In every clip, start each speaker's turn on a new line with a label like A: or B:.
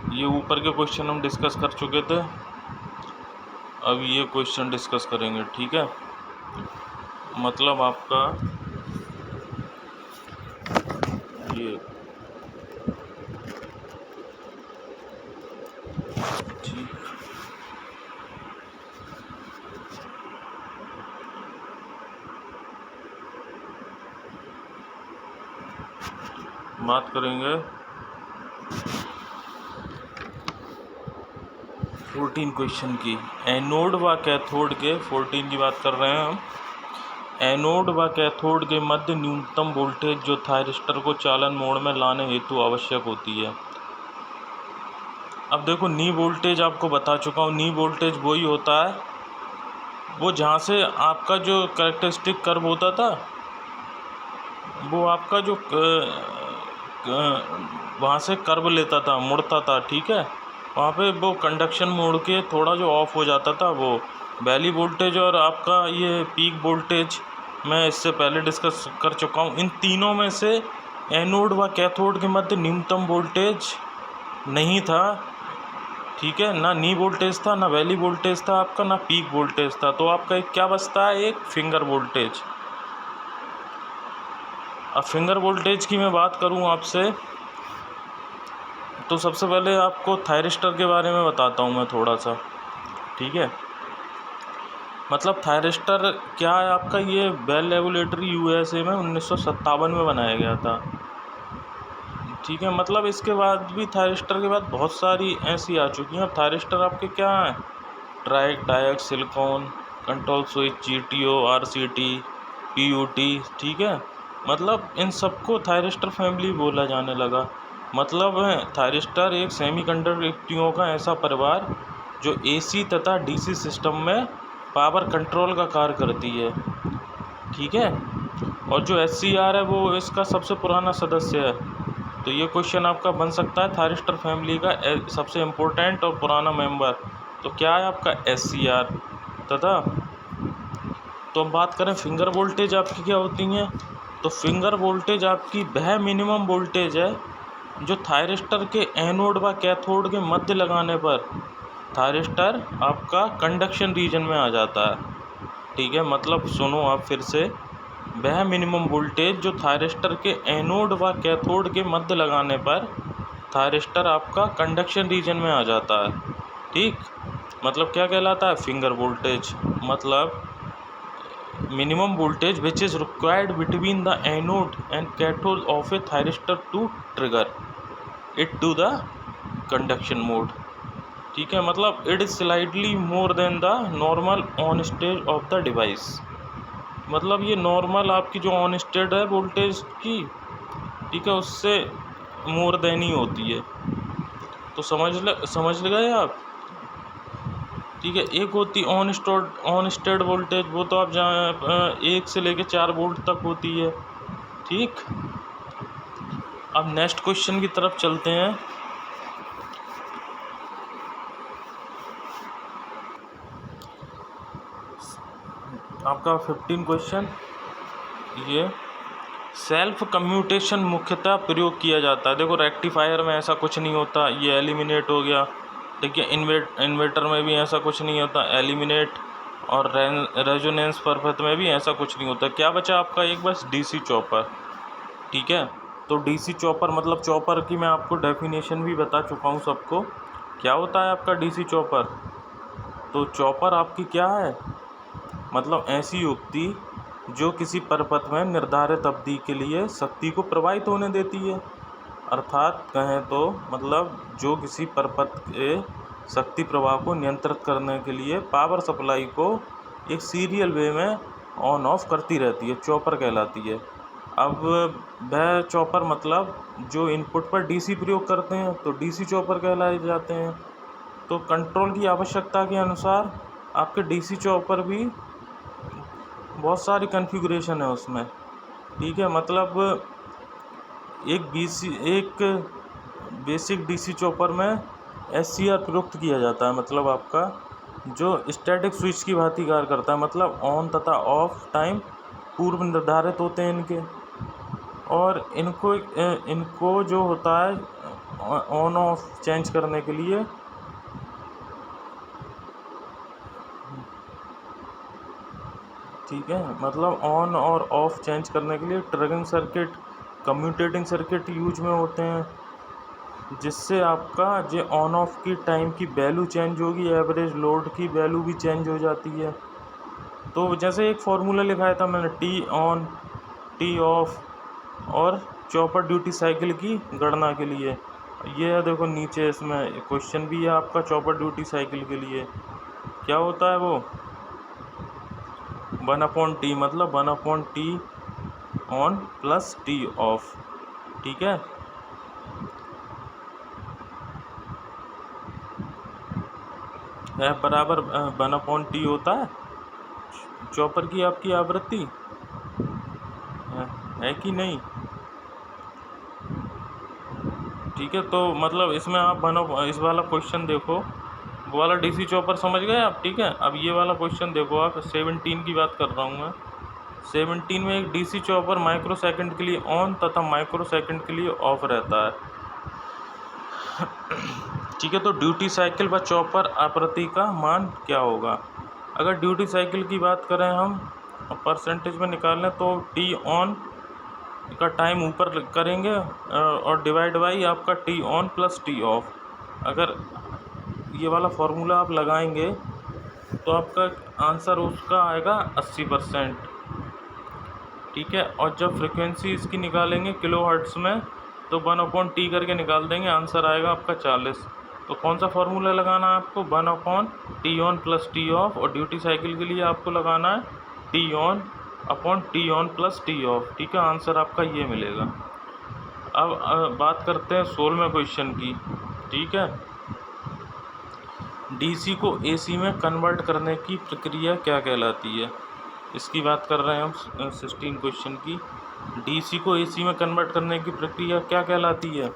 A: ये ऊपर के क्वेश्चन हम डिस्कस कर चुके थे, अब ये क्वेश्चन डिस्कस करेंगे, ठीक है। मतलब आपका ये ठीक, बात करेंगे 14 क्वेश्चन की। एनोड व कैथोड के 14 की बात कर रहे हैं हम। एनोड व कैथोड के मध्य न्यूनतम वोल्टेज जो थायरिस्टर को चालन मोड में लाने हेतु आवश्यक होती है। अब देखो, नी वोल्टेज आपको बता चुका हूँ। नी वोल्टेज वही होता है वो जहाँ से आपका जो कैरेक्टरिस्टिक कर्व होता था, वो आपका जो वहाँ से कर्व लेता था, मुड़ता था, ठीक है। वहाँ पे वो कंडक्शन मोड के थोड़ा जो ऑफ हो जाता था, वो वैली वोल्टेज और आपका ये पीक वोल्टेज मैं इससे पहले डिस्कस कर चुका हूँ। इन तीनों में से एनोड व कैथोड के मध्य न्यूनतम वोल्टेज नहीं था, ठीक है। ना नी वोल्टेज था, ना वैली वोल्टेज था आपका, ना पीक वोल्टेज था। तो आपका एक क्या बचता है, एक फिंगर वोल्टेज। अब फिंगर वोल्टेज की मैं बात करूं आपसे, तो सबसे पहले आपको थायरिस्टर के बारे में बताता हूं मैं थोड़ा सा, ठीक है। मतलब थायरिस्टर क्या है आपका, ये बेल रेगुलेटरी यूएसए में 1957 में बनाया गया था, ठीक है। मतलब इसके बाद भी थायरिस्टर के बाद बहुत सारी ऐसी आ चुकी हैं। अब थायरिस्टर आपके क्या हैं, triac, diac, silicon, control switch, GTO, RCT, PUT, ठीक है। मतलब इन सबको थायरिस्टर फैमिली बोला जाने लगा। मतलब थायरिस्टर एक सेमीकंडक्टिंगों का ऐसा परिवार जो एसी तथा डीसी सिस्टम में पावर कंट्रोल का कार्य करती है, ठीक है। और जो एचसीआर है वो इसका सबसे पुराना सदस्य है। तो ये क्वेश्चन आपका बन सकता है, थायरिस्टर फैमिली का सबसे इम्पोर्टेंट और पुराना मेंबर तो क्या है आपका एचसीआर। तथा तो हम बात करें फिंगर वोल्टेज आपकी क्या होती हैं, तो फिंगर वोल्टेज आपकी वह मिनिमम वोल्टेज है जो थायरिस्टर के एनोड व कैथोड के मध्य लगाने पर थायरिस्टर आपका कंडक्शन रीजन में आ जाता है, ठीक है। मतलब सुनो आप फिर से, वह मिनिमम वोल्टेज जो थायरिस्टर के एनोड व कैथोड के मध्य लगाने पर थायरिस्टर आपका कंडक्शन रीजन में आ जाता है, ठीक। मतलब क्या कहलाता है, फिंगर वोल्टेज। मतलब minimum voltage which is required between the anode and cathode of a thyristor to trigger it to the conduction mode, ठीक है। मतलब it is slightly more than the normal on stage of the device. मतलब ये normal आपकी जो on state है voltage की, ठीक है, उससे मोर देन ही होती है। तो समझ गए आप, ठीक है। एक होती ऑन स्टेट वोल्टेज, वो तो आप जहाँ 1 से लेकर 4 वोल्ट तक होती है, ठीक। अब नेक्स्ट क्वेश्चन की तरफ चलते हैं। आपका 15 क्वेश्चन, ये सेल्फ कम्यूटेशन मुख्यतः प्रयोग किया जाता है। देखो रेक्टिफायर में ऐसा कुछ नहीं होता, ये एलिमिनेट हो गया, ठीक है। इन्वर्टर में भी ऐसा कुछ नहीं होता, एलिमिनेट। और रेजोनेंस परफेक्ट में भी ऐसा कुछ नहीं होता। क्या बचा आपका, एक बस डीसी चॉपर, ठीक है। तो डीसी चॉपर मतलब चॉपर की मैं आपको डेफिनेशन भी बता चुका हूँ सबको। क्या होता है आपका डीसी चॉपर, तो चॉपर आपकी क्या है, मतलब ऐसी युक्ति जो किसी परपथ में निर्धारित अवधि के लिए शक्ति को प्रवाहित होने देती है। अर्थात कहें तो मतलब जो किसी परपथ के शक्ति प्रवाह को नियंत्रित करने के लिए पावर सप्लाई को एक सीरियल वे में ऑन ऑफ करती रहती है, चॉपर कहलाती है। अब वह चॉपर मतलब जो इनपुट पर डीसी प्रयोग करते हैं तो डीसी चॉपर कहलाए जाते हैं। तो कंट्रोल की आवश्यकता के अनुसार आपके डीसी चॉपर भी बहुत सारी कॉन्फ़िगरेशन है उसमें, ठीक है। मतलब एक बेसिक डीसी चॉपर में एचसीआर प्रयुक्त किया जाता है। मतलब आपका जो स्टैटिक स्विच की भांति कार्य करता है, मतलब ऑन तथा ऑफ टाइम पूर्व निर्धारित होते हैं इनके। और इनको जो होता है ऑन ऑफ चेंज करने के लिए ठीक है, मतलब ऑन और ऑफ चेंज करने के लिए triggering circuit, commutating circuit use में होते हैं, जिससे आपका जो ऑन ऑफ की टाइम की वैल्यू चेंज होगी, एवरेज लोड की वैल्यू भी चेंज हो जाती है। तो जैसे एक फार्मूला लिखाया था मैंने, टी ऑन, टी ऑफ और चॉपर ड्यूटी साइकिल की गणना के लिए। ये है देखो नीचे, इसमें क्वेश्चन भी है आपका चॉपर ड्यूटी साइकिल के लिए। क्या होता है वो 1/T, मतलब 1/T on plus T of. ठीक है, बराबर 1/T होता है चॉपर की आपकी आवृत्ति, है कि नहीं। ठीक है, तो मतलब इसमें आप इस वाला क्वेश्चन देखो, वो वाला डीसी चॉपर समझ गए आप। ठीक है, अब ये वाला क्वेश्चन देखो आप, 17 की बात कर रहा हूँ मैं। 17 में एक डीसी चॉपर माइक्रो सेकंड के लिए ऑन तथा माइक्रो सेकंड के लिए ऑफ रहता है। ठीक है, तो ड्यूटी साइकिल व चॉपर आवृत्ति का मान क्या होगा। अगर ड्यूटी साइकिल की बात करें हम परसेंटेज में निकालें, तो टी ऑन का टाइम ऊपर करेंगे और डिवाइड बाई आपका T on plus T of. अगर ये वाला फार्मूला आप लगाएंगे तो आपका आंसर उसका आएगा 80%। ठीक है, और जब फ्रिक्वेंसी इसकी निकालेंगे किलो हर्ट्ज़ में, तो 1/T करके निकाल देंगे, आंसर आएगा आपका 40। तो कौन सा फार्मूला लगाना है आपको, 1/T on plus T of, और ड्यूटी साइकिल के लिए आपको लगाना है T on upon T on plus T of. ठीक है, आंसर आपका ये मिलेगा। अब बात करते हैं 16वें क्वेश्चन की। ठीक है, डीसी को एसी में कन्वर्ट करने की प्रक्रिया क्या कहलाती है, इसकी बात कर रहे हैं हम 16 क्वेश्चन की। डीसी को एसी में कन्वर्ट करने की प्रक्रिया क्या कहलाती है,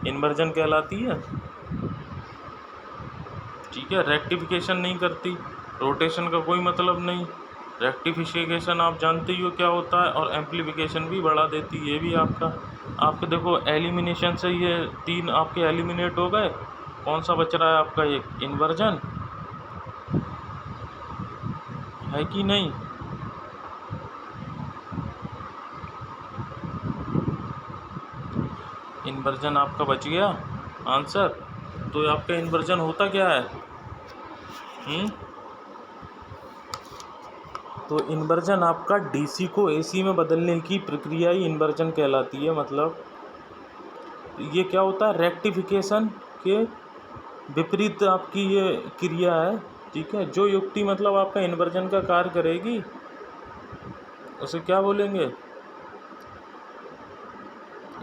A: इन्वर्जन कहलाती है। ठीक है, रेक्टिफिकेशन नहीं करती, रोटेशन का कोई मतलब नहीं। रेक्टिफिकेशन आप जानते ही हो क्या होता है, और एम्प्लीफिकेशन भी बढ़ा देती है। ये भी आपके देखो एलिमिनेशन से ये 3 आपके एलिमिनेट हो गए। कौन सा बच रहा है आपका, एक इन्वर्जन, है कि नहीं। इन्वर्जन आपका बच गया आंसर। तो आपका इन्वर्जन होता क्या है, तो इन्वर्जन आपका डीसी को एसी में बदलने की प्रक्रिया ही इन्वर्जन कहलाती है। मतलब ये क्या होता है, रेक्टिफिकेशन के विपरीत आपकी ये क्रिया है। ठीक है, जो युक्ति मतलब आपका इन्वर्जन का कार्य करेगी उसे क्या बोलेंगे,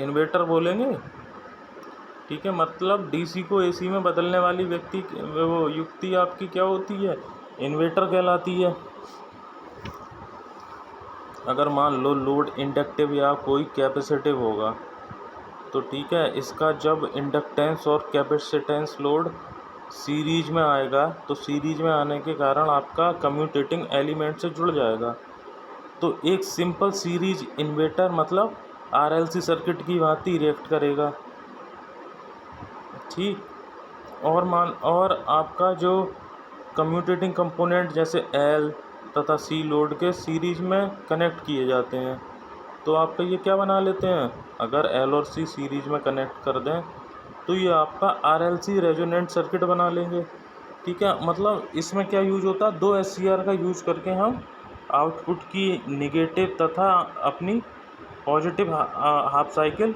A: इन्वर्टर बोलेंगे। ठीक है, मतलब डीसी को एसी में बदलने वाली वो युक्ति आपकी क्या होती है, इन्वर्टर कहलाती है। अगर मान लो लोड इंडक्टिव या कोई कैपेसिटिव होगा, तो ठीक है, इसका जब इंडक्टेंस और कैपेसिटेंस लोड सीरीज में आएगा, तो सीरीज में आने के कारण आपका कम्यूटेटिंग एलिमेंट से जुड़ जाएगा। तो एक सिंपल सीरीज इन्वर्टर मतलब आरएलसी सर्किट की भांति रिएक्ट करेगा। ठीक, और आपका जो कम्यूटेटिंग कंपोनेंट जैसे एल तथा सी लोड के सीरीज में कनेक्ट किए जाते हैं, तो आपका ये क्या बना लेते हैं, अगर एल और सी सीरीज में कनेक्ट कर दें तो ये आपका आरएलसी रेजोनेंट सर्किट बना लेंगे। ठीक है, मतलब इसमें क्या यूज होता है, 2 एससीआर का यूज करके हम आउटपुट की निगेटिव तथा अपनी पॉजिटिव हाफ साइकिल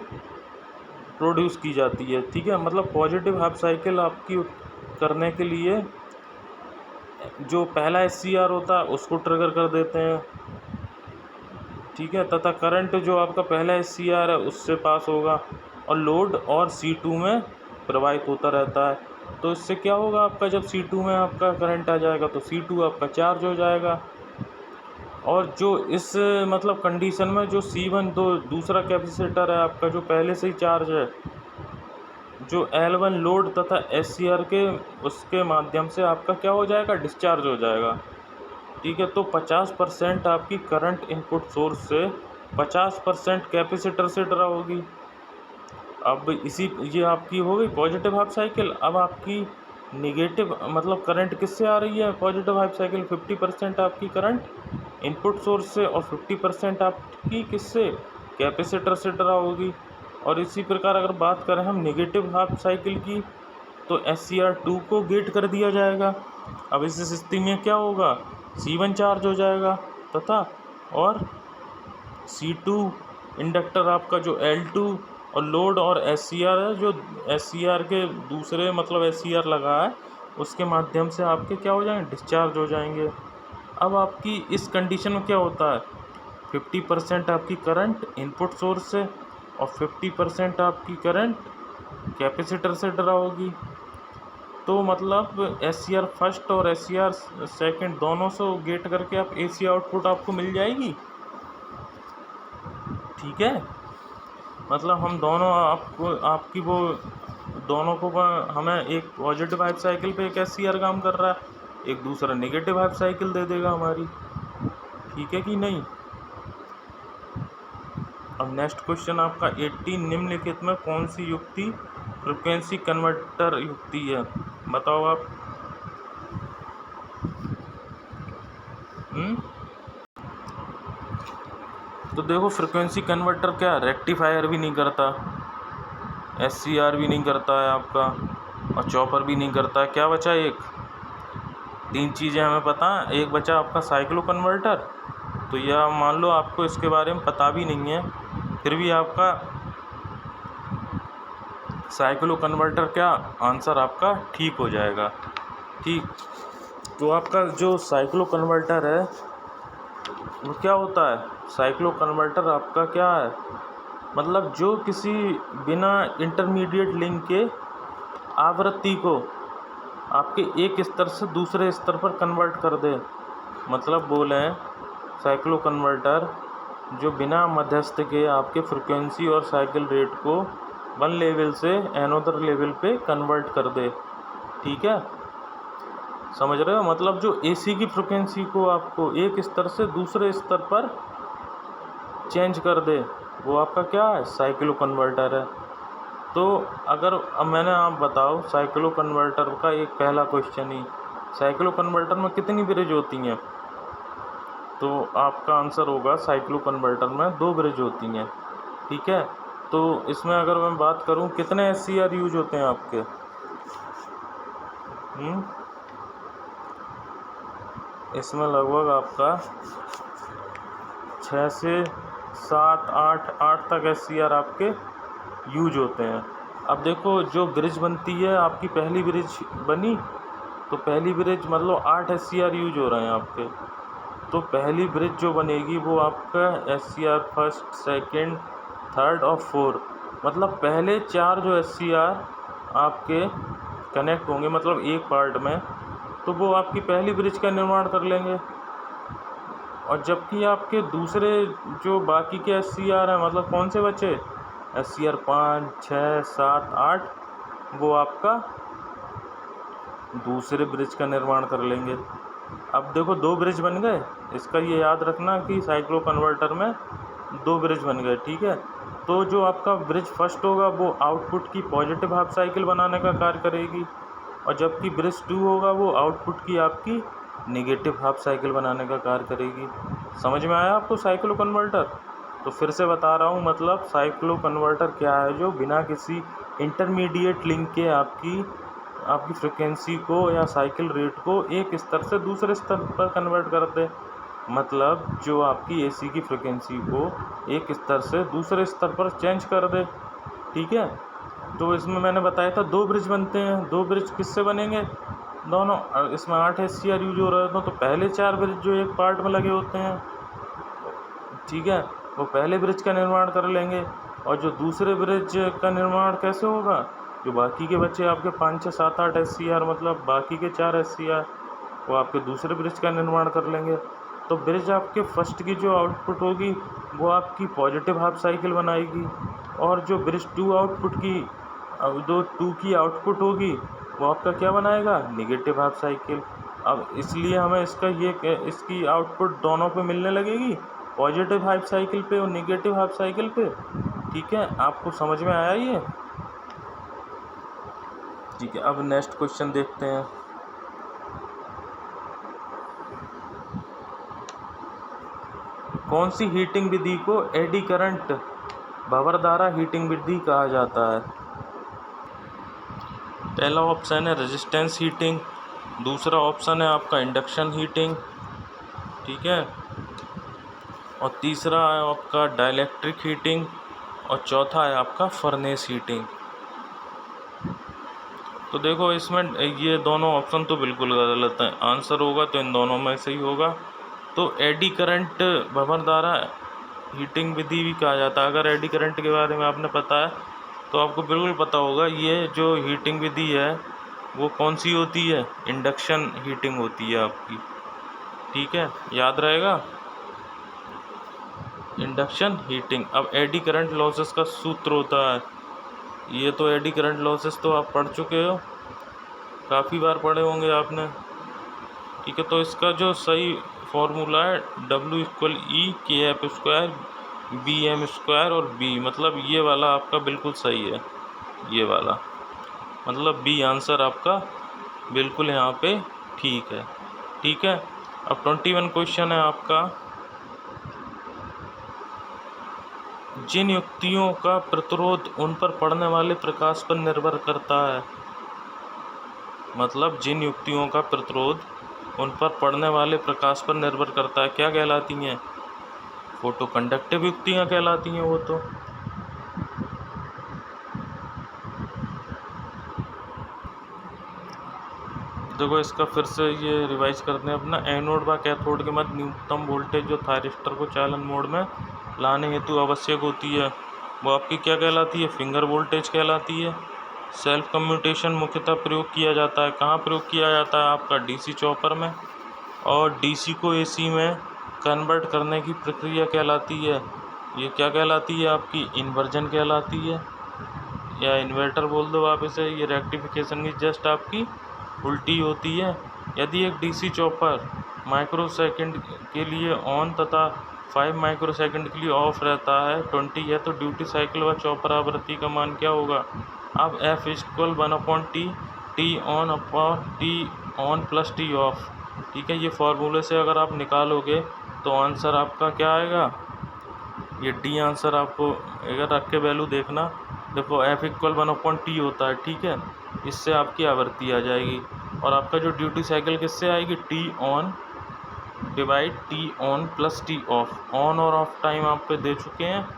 A: प्रोड्यूस की जाती है। ठीक है, मतलब पॉजिटिव हाफ साइकिल आपकी करने के लिए जो पहला एससीआर होता है उसको ट्रिगर कर देते हैं। ठीक है, तथा करंट जो आपका पहला एससीआर है उससे पास होगा और लोड और C2 में प्रवाहित होता रहता है। तो इससे क्या होगा, आपका जब C2 में आपका करंट आ जाएगा तो C2 आपका चार्ज हो जाएगा। और जो इस मतलब कंडीशन में जो C1 दूसरा कैपेसिटर है आपका, जो पहले से ही चार्ज है, जो L1 लोड तथा एससीआर के उसके माध्यम से आपका क्या हो जाएगा, डिस्चार्ज हो जाएगा। ठीक है, तो 50% आपकी करंट इनपुट सोर्स से 50% कैपेसिटर से ड्रा होगी। अब ये आपकी हो गई पॉजिटिव हाफ साइकिल। अब आपकी निगेटिव मतलब करंट किससे आ रही है? पॉजिटिव हाफ साइकिल 50% आपकी करंट इनपुट सोर्स से और 50% आपकी किससे? कैपेसिटर से ड्रा होगी। और इसी प्रकार अगर बात करें हम नेगेटिव हाफ साइकिल की, तो SCR2 को गेट कर दिया जाएगा। अब इस स्थिति में क्या होगा? C1 चार्ज हो जाएगा तथा और C2 इंडक्टर आपका जो L2 और लोड और SCR है, जो SCR के दूसरे मतलब SCR लगा है उसके माध्यम से आपके क्या हो जाएंगे? डिस्चार्ज हो जाएंगे। अब आपकी इस कंडीशन में क्या होता है? 50% आपकी करंट इनपुट सोर्स से और 50% आपकी करंट कैपेसिटर से ड्रा होगी। तो मतलब SCR फर्स्ट और SCR सेकंड दोनों से गेट करके आप AC आउटपुट आपको मिल जाएगी। ठीक है, मतलब हम दोनों आपकी वो दोनों को हमें एक पॉजिटिव हाफ साइकिल पे एक SCR काम कर रहा है, एक दूसरा नेगेटिव हाफ साइकिल दे देगा हमारी। ठीक है कि नहीं? अब नेक्स्ट क्वेश्चन आपका 18, निम्नलिखित में कौन सी युक्ति फ्रिक्वेंसी कन्वर्टर युक्ति है? बताओ आप। तो देखो, फ्रिक्वेंसी कन्वर्टर क्या रेक्टिफायर भी नहीं करता, SCR भी नहीं करता है आपका, और चॉपर भी नहीं करता है। क्या बचा? एक 3 चीज़ें हमें पता है। एक बचा आपका साइक्लो कन्वर्टर। तो यह मान लो आपको इसके बारे में पता भी नहीं है, फिर भी आपका साइक्लो कन्वर्टर क्या आंसर आपका ठीक हो जाएगा। ठीक, तो आपका जो साइक्लो कन्वर्टर है वो क्या होता है? साइक्लो कन्वर्टर आपका क्या है? मतलब जो किसी बिना इंटरमीडिएट लिंक के आवृत्ति को आपके एक स्तर से दूसरे स्तर पर कन्वर्ट कर दे। मतलब बोलें, साइक्लो कन्वर्टर जो बिना मध्यस्थ के आपके फ्रिक्वेंसी और साइकिल रेट को वन लेवल से अनदर लेवल पे कन्वर्ट कर दे। ठीक है, समझ रहे हो? मतलब जो AC की फ्रिक्वेंसी को आपको एक स्तर से दूसरे स्तर पर चेंज कर दे, वो आपका क्या है? साइक्लो कन्वर्टर है। तो अगर अब मैंने आप बताओ, साइक्लो कन्वर्टर का एक पहला क्वेश्चन ही, साइक्लो कन्वर्टर में कितनी ब्रिज होती हैं? तो आपका आंसर होगा साइक्लो कन्वर्टर में 2 ब्रिज होती हैं। ठीक है, तो इसमें अगर मैं बात करूं कितने SCR यूज होते हैं आपके? इसमें लगभग आपका 6 से 7 8 तक SCR आपके यूज होते हैं। अब देखो, जो ब्रिज बनती है आपकी, पहली ब्रिज बनी तो पहली ब्रिज मतलब 8 SCR यूज हो रहे हैं आपके। तो पहली ब्रिज जो बनेगी वो आपका SCR फर्स्ट, सेकंड, थर्ड और फोर्थ, मतलब पहले 4 जो SCR आपके कनेक्ट होंगे मतलब एक पार्ट में, तो वो आपकी पहली ब्रिज का निर्माण कर लेंगे। और जबकि आपके दूसरे जो बाकी के SCR हैं, मतलब कौन से बचे? SCR 5, 6, 7, 8, वो आपका दूसरे ब्रिज का निर्माण कर लेंगे। अब देखो, 2 ब्रिज बन गए। इसका ये याद रखना कि साइक्लो कन्वर्टर में 2 ब्रिज बन गए। ठीक है, तो जो आपका ब्रिज फर्स्ट होगा वो आउटपुट की पॉजिटिव हाफ साइकिल बनाने का कार्य करेगी, और जबकि ब्रिज 2 होगा वो आउटपुट की आपकी नेगेटिव हाफ साइकिल बनाने का कार्य करेगी। समझ में आया आपको साइक्लो कन्वर्टर? तो फिर से बता रहा हूँ, मतलब साइक्लो कन्वर्टर क्या है? जो बिना किसी इंटरमीडिएट लिंक के आपकी फ्रिक्वेंसी को या साइकिल रेट को एक स्तर से दूसरे स्तर पर कन्वर्ट कर दे। मतलब जो आपकी AC की फ्रिक्वेंसी को एक स्तर से दूसरे स्तर पर चेंज कर दे। ठीक है, तो इसमें मैंने बताया था 2 ब्रिज बनते हैं। 2 ब्रिज किससे बनेंगे? दोनों, इसमें 8 SCR यूज हो रहे हैं, तो पहले 4 ब्रिज जो एक पार्ट में लगे होते हैं, ठीक है, वो पहले ब्रिज का निर्माण कर लेंगे। और जो दूसरे ब्रिज का निर्माण कैसे होगा? जो बाकी के बच्चे आपके 5, 6, 7, 8 SCR, मतलब बाकी के 4 SCR, वो आपके दूसरे ब्रिज का निर्माण कर लेंगे। तो ब्रिज आपके फर्स्ट की जो आउटपुट होगी वो आपकी पॉजिटिव हाफ साइकिल बनाएगी, और जो ब्रिज 2 आउटपुट की जो 2 की आउटपुट होगी वो आपका क्या बनाएगा? Negative half cycle. अब इसलिए हमें इसकी आउटपुट दोनों पे मिलने लगेगी, पॉजिटिव हाफ साइकिल पे और नेगेटिव हाफ साइकिल पे। ठीक है, आपको समझ में आया ये? ठीक है, अब नेक्स्ट क्वेश्चन देखते हैं। कौन सी हीटिंग विधि को एडी करंट भंवरधारा हीटिंग विधि कहा जाता है? पहला ऑप्शन है रेजिस्टेंस हीटिंग, दूसरा ऑप्शन है आपका इंडक्शन हीटिंग, ठीक है, और तीसरा है आपका डाइलेक्ट्रिक हीटिंग, और चौथा है आपका फर्नेस हीटिंग। तो देखो इसमें ये दोनों ऑप्शन तो बिल्कुल गलत हैं, आंसर होगा तो इन दोनों में से ही होगा। तो एडी करंट भंवरधारा हीटिंग विधि भी कहा जाता है। अगर एडी करंट के बारे में आपने पता है तो आपको बिल्कुल पता होगा ये जो हीटिंग विधि है वो कौन सी होती है, इंडक्शन हीटिंग होती है आपकी, ठीक है, याद रहेगा, इंडक्शन हीटिंग। अब एडी करंट लॉसेस का सूत्र होता है, ये तो एडी करंट लॉसेस तो आप पढ़ चुके हो, काफ़ी बार पढ़े होंगे आपने, ठीक है। तो इसका जो सही फॉर्मूला है W=E/KF² BM² और B, मतलब ये वाला आपका बिल्कुल सही है, ये वाला मतलब B आंसर आपका बिल्कुल यहाँ पे ठीक है, ठीक है। अब 21 क्वेश्चन है आपका, जिन युक्तियों का प्रतिरोध उन पर पड़ने वाले प्रकाश पर निर्भर करता है, मतलब जिन युक्तियों का प्रतिरोध उन पर पड़ने वाले प्रकाश पर निर्भर करता है, क्या कहलाती हैं? फोटो कंडक्टिव युक्तियाँ कहलाती हैं वो तो। देखो इसका फिर से ये रिवाइज करते हैं अपना। एनोड व कैथोड के मध्य न्यूनतम वोल्टेज जो थायरिस्टर को चालन मोड में लाने हेतु आवश्यक होती है वो आपकी क्या कहलाती है? फिंगर वोल्टेज कहलाती है। सेल्फ कम्यूटेशन मुख्यतः प्रयोग किया जाता है, कहाँ प्रयोग किया जाता है? आपका डीसी चॉपर में। और डीसी को एसी में कन्वर्ट करने की प्रक्रिया कहलाती है, ये क्या कहलाती है? आपकी इन्वर्जन कहलाती है, या इन्वर्टर बोल दो आप इसे। ये रेक्टिफिकेशन की जस्ट आपकी उल्टी होती है। यदि एक डीसी चॉपर माइक्रोसेकंड के लिए ऑन तथा 5 माइक्रोसेकंड के लिए ऑफ रहता है 20 है, तो ड्यूटी साइकिल व चॉपर आवृत्ति का मान क्या होगा? अब F=1/T, T on upon T on plus T of, ठीक है। ये फार्मूले से अगर आप निकालोगे तो आंसर आपका क्या आएगा? ये डी आंसर आपको अगर रख के वैल्यू देखना, देखो F=1/T होता है, ठीक है, इससे आपकी आवृत्ति आ जाएगी। और आपका जो ड्यूटी साइकिल किससे आएगी? T on divide T on plus T of. On और ऑफ टाइम आप पे दे चुके हैं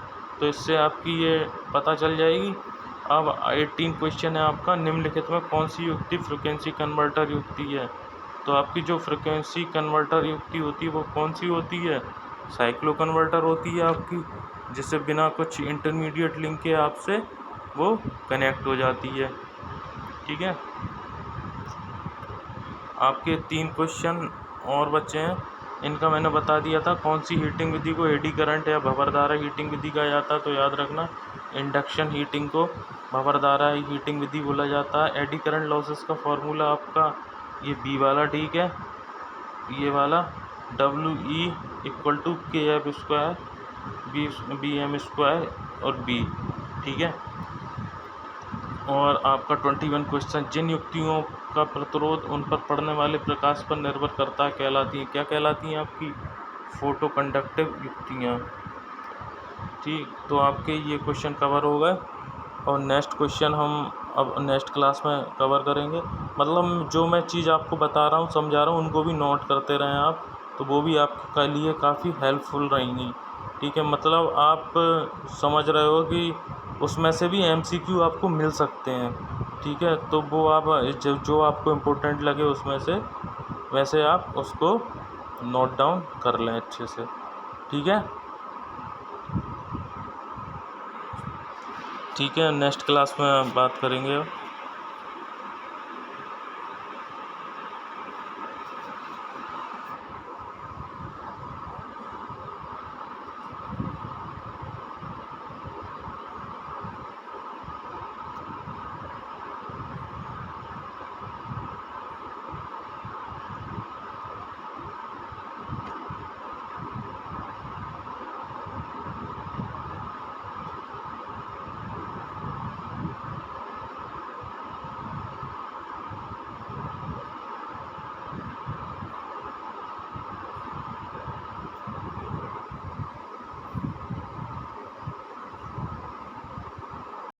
A: तो इससे आपकी ये पता चल जाएगी। अब 18 क्वेश्चन है आपका, निम्नलिखित में कौन सी युक्ति फ्रिक्वेंसी कन्वर्टर युक्ति है? तो आपकी जो फ्रिक्वेंसी कन्वर्टर युक्ति होती है वो कौन सी होती है? साइक्लो कन्वर्टर होती है आपकी, जिससे बिना कुछ इंटरमीडिएट लिंक के आपसे वो कनेक्ट हो जाती है, ठीक है। आपके 3 क्वेश्चन और बचे हैं, इनका मैंने बता दिया था। कौन सी हीटिंग विधि को एडी करंट या भंवरधारा हीटिंग विधि कहा जाता है? तो याद रखना, इंडक्शन हीटिंग को भंवरधारा हीटिंग विधि बोला जाता है। एडी करंट लॉसेस का फॉर्मूला आपका ये बी वाला, ठीक है, ये वाला WE=KF² BM² और B, ठीक है। और आपका 21 क्वेश्चन, जिन युक्तियों का प्रतिरोध उन पर पड़ने वाले प्रकाश पर निर्भर करता है कहलाती हैं, क्या कहलाती हैं? आपकी फोटो कंडक्टिव युक्तियाँ, ठीक। तो आपके ये क्वेश्चन कवर हो गए और नेक्स्ट क्वेश्चन हम अब नेक्स्ट क्लास में कवर करेंगे। मतलब जो मैं चीज़ आपको बता रहा हूँ, समझा रहा हूँ, उनको भी नोट करते रहें आप, तो वो भी आपके लिए काफ़ी हेल्पफुल रहेंगी, ठीक है। मतलब आप समझ रहे हो कि उसमें से भी MCQ आपको मिल सकते हैं, ठीक है। तो वो आप जो आपको इम्पोर्टेंट लगे उसमें से वैसे आप उसको नोट डाउन कर लें अच्छे से, ठीक है, ठीक है। नेक्स्ट क्लास में बात करेंगे।